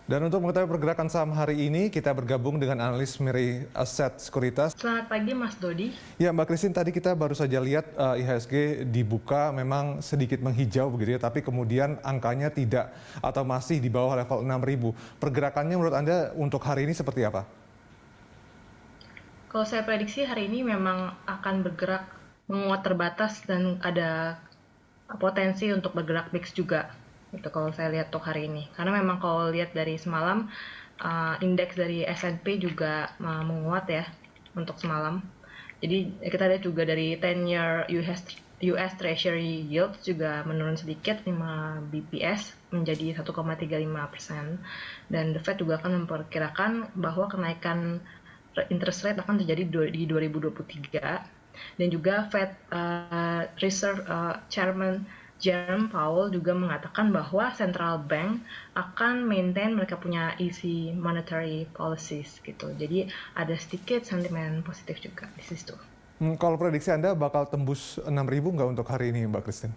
Dan untuk mengetahui pergerakan saham hari ini, kita bergabung dengan analis Mirae Asset Sekuritas. Selamat pagi Mas Dodi. Ya Mbak Christine, tadi kita baru saja lihat IHSG dibuka memang sedikit menghijau begitu ya, tapi kemudian angkanya tidak atau masih di bawah level 6.000. Pergerakannya menurut Anda untuk hari ini seperti apa? Kalau saya prediksi hari ini memang akan bergerak menguat terbatas dan ada potensi untuk bergerak mix juga. Itu kalau saya lihat untuk hari ini. Karena memang kalau lihat dari semalam, indeks dari S&P juga menguat ya untuk semalam. Jadi kita lihat juga dari 10-year US Treasury yield juga menurun sedikit 5 BPS menjadi 1,35%. Dan The Fed juga akan memperkirakan bahwa kenaikan interest rate akan terjadi di 2023. Dan juga Fed Reserve Chairman Jerome Powell juga mengatakan bahwa central bank akan maintain mereka punya easy monetary policies gitu. Jadi ada sedikit sentimen positif juga di situ. Kalau prediksi Anda bakal tembus 6.000 nggak untuk hari ini Mbak Christine?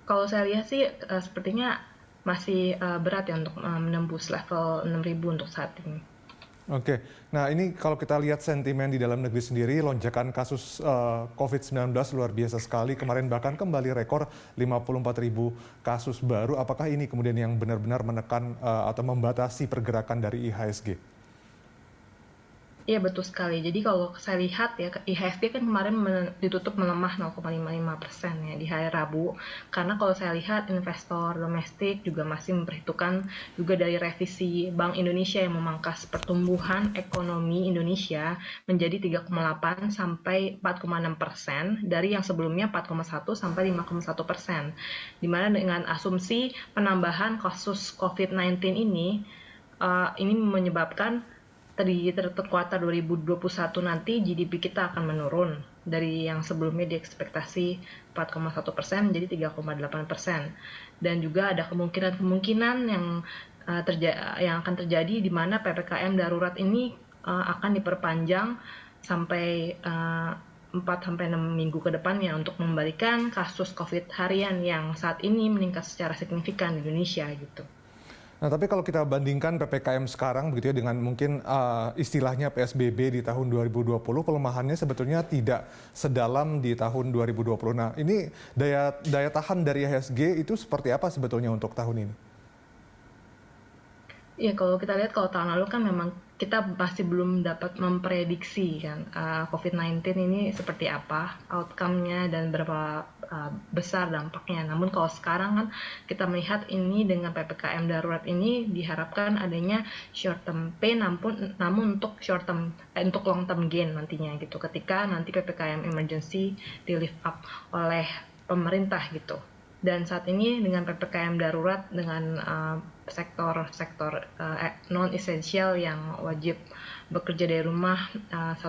Kalau saya lihat sih sepertinya masih berat ya untuk menembus level 6.000 untuk saat ini. Oke, nah ini kalau kita lihat sentimen di dalam negeri sendiri, lonjakan kasus COVID-19 luar biasa sekali. Kemarin bahkan kembali rekor 54.000 kasus baru. Apakah ini kemudian yang benar-benar menekan atau membatasi pergerakan dari IHSG? Iya betul sekali. Jadi kalau saya lihat ya IHSG kan kemarin ditutup melemah 0,55% ya di hari Rabu. Karena kalau saya lihat investor domestik juga masih memperhitungkan juga dari revisi Bank Indonesia yang memangkas pertumbuhan ekonomi Indonesia menjadi 3,8 sampai 4,6% dari yang sebelumnya 4,1 sampai 5,1%. Dimana dengan asumsi penambahan kasus COVID-19 ini menyebabkan di third quarter 2021 nanti GDP kita akan menurun dari yang sebelumnya diekspektasi 4,1% menjadi 3,8%. Dan juga ada kemungkinan yang akan terjadi di mana PPKM darurat ini akan diperpanjang sampai 4-6 minggu ke depannya untuk membalikan kasus COVID harian yang saat ini meningkat secara signifikan di Indonesia gitu. Nah, tapi kalau kita bandingkan PPKM sekarang begitu ya dengan mungkin istilahnya PSBB di tahun 2020, pelemahannya sebetulnya tidak sedalam di tahun 2020. Nah, ini daya tahan dari IHSG itu seperti apa sebetulnya untuk tahun ini? Ya kalau kita lihat kalau tahun lalu kan memang kita masih belum dapat memprediksi kan COVID-19 ini seperti apa outcome-nya dan berapa besar dampaknya. Namun kalau sekarang kan kita melihat ini dengan PPKM darurat ini diharapkan adanya short term pain namun untuk untuk long term gain nantinya gitu ketika nanti PPKM emergency di lift up oleh pemerintah gitu. Dan saat ini dengan PPKM darurat dengan sektor-sektor non-esensial yang wajib bekerja dari rumah 100%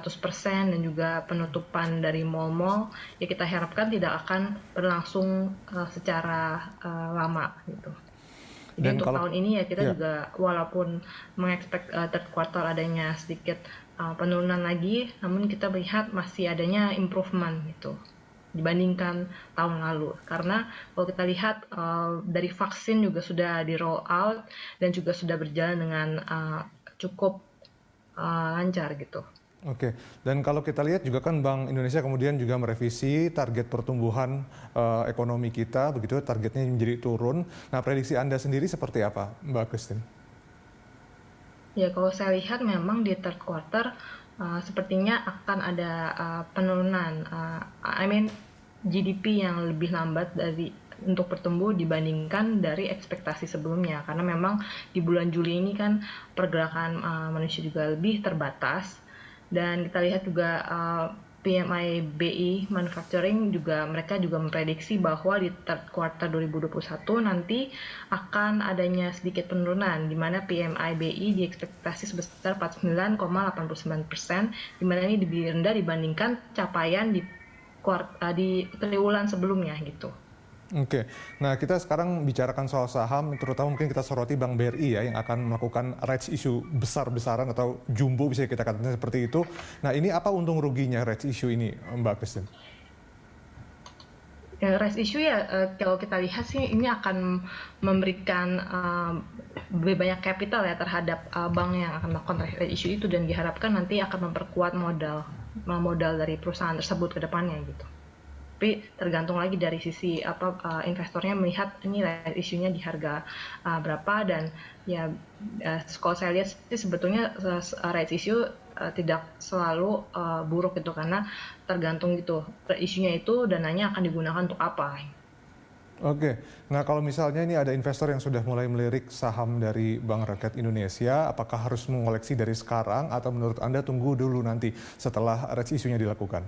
dan juga penutupan dari mal-mal, ya kita harapkan tidak akan berlangsung secara lama gitu. Jadi Dan untuk tahun ini ya kita juga walaupun mengekspek third quarter adanya sedikit penurunan lagi, namun kita melihat masih adanya improvement gitu dibandingkan tahun lalu. Karena kalau kita lihat dari vaksin juga sudah di roll out dan juga sudah berjalan dengan cukup lancar gitu. Oke, dan kalau kita lihat juga kan Bank Indonesia kemudian juga merevisi target pertumbuhan ekonomi kita, begitu targetnya menjadi turun. Nah, prediksi Anda sendiri seperti apa, Mbak Christine? Ya, kalau saya lihat memang di third quarter sepertinya akan ada penurunan, GDP yang lebih lambat untuk bertumbuh dibandingkan dari ekspektasi sebelumnya. Karena memang di bulan Juli ini kan pergerakan manusia juga lebih terbatas. Dan kita lihat juga PMI BI Manufacturing mereka juga memprediksi bahwa di third quarter 2021 nanti akan adanya sedikit penurunan di mana PMI BI diekspektasi sebesar 49,89%, di mana ini lebih rendah dibandingkan capaian di triwulan sebelumnya gitu. Oke, nah kita sekarang bicarakan soal saham, terutama mungkin kita soroti Bank BRI ya yang akan melakukan rights issue besar-besaran atau jumbo bisa kita katakan seperti itu. Nah ini apa untung ruginya rights issue ini Mbak Christine? Rights issue ya, kalau kita lihat sih ini akan memberikan lebih banyak capital ya terhadap bank yang akan melakukan rights issue itu, dan diharapkan nanti akan memperkuat modal dari perusahaan tersebut ke depannya gitu. Tapi tergantung lagi dari sisi investornya melihat ini rights issue-nya di harga berapa, dan ya kalau saya lihat sih sebetulnya rights issue tidak selalu buruk gitu, karena tergantung gitu isunya itu dananya akan digunakan untuk apa. Oke, nah kalau misalnya ini ada investor yang sudah mulai melirik saham dari Bank Rakyat Indonesia, apakah harus mengoleksi dari sekarang atau menurut Anda tunggu dulu nanti setelah rights issue-nya dilakukan?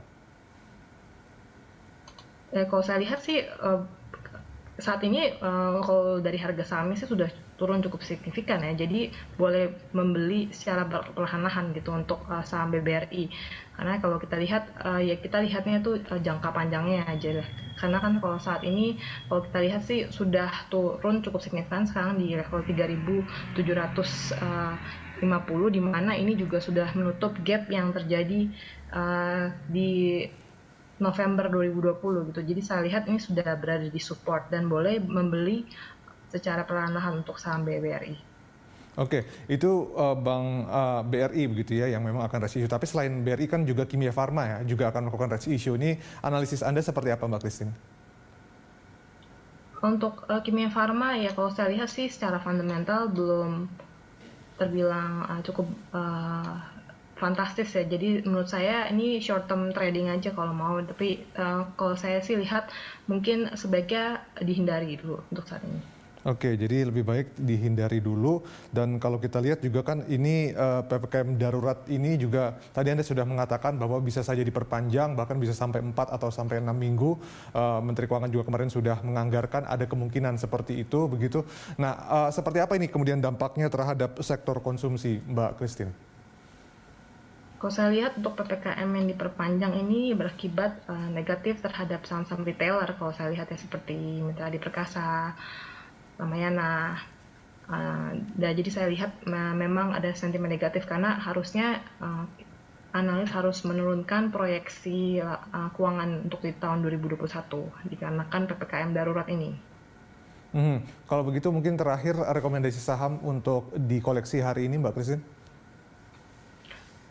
Kalau saya lihat sih saat ini kalau dari harga sahamnya sih sudah turun cukup signifikan ya, jadi boleh membeli secara perlahan-lahan gitu untuk saham BBRI, karena kalau kita lihat ya kita lihatnya itu jangka panjangnya aja lah, karena kan kalau saat ini kalau kita lihat sih sudah turun cukup signifikan sekarang di level 3.750, di mana ini juga sudah menutup gap yang terjadi di November 2020 gitu. Jadi saya lihat ini sudah berada di support dan boleh membeli secara perlahan-lahan untuk saham BRI. Oke, itu Bank BRI begitu ya yang memang akan rights issue. Tapi selain BRI kan juga Kimia Farma ya juga akan melakukan rights issue. Ini analisis Anda seperti apa, Mbak Christine? Untuk Kimia Farma ya kalau saya lihat sih secara fundamental belum terbilang cukup fantastis ya. Jadi menurut saya ini short term trading aja kalau mau. Tapi kalau saya sih lihat mungkin sebaiknya dihindari dulu untuk saat ini. Oke, jadi lebih baik dihindari dulu. Dan kalau kita lihat juga kan ini PPKM darurat ini juga tadi Anda sudah mengatakan bahwa bisa saja diperpanjang, bahkan bisa sampai 4 atau sampai 6 minggu. Menteri Keuangan juga kemarin sudah menganggarkan ada kemungkinan seperti itu, begitu. Nah, seperti apa ini kemudian dampaknya terhadap sektor konsumsi, Mbak Christine? Kalau saya lihat untuk PPKM yang diperpanjang ini berakibat negatif terhadap saham-saham retailer. Kalau saya lihat ya seperti Mitra Adi Perkasa, Ramayana. Jadi saya lihat memang ada sentimen negatif karena harusnya analis harus menurunkan proyeksi keuangan untuk di tahun 2021 dikarenakan PPKM darurat ini. Kalau begitu mungkin terakhir rekomendasi saham untuk dikoleksi hari ini, Mbak Christine?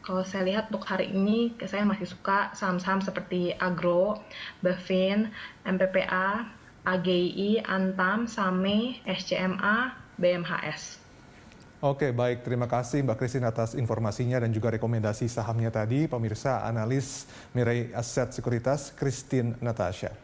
Kalau saya lihat untuk hari ini, saya masih suka saham-saham seperti Agro, Bavin, MPPA, AGI, Antam, Same, SCMA, BMHS. Oke, baik. Terima kasih Mbak Christine atas informasinya dan juga rekomendasi sahamnya tadi. Pemirsa, analis Mirai Aset Sekuritas, Christine Natasha.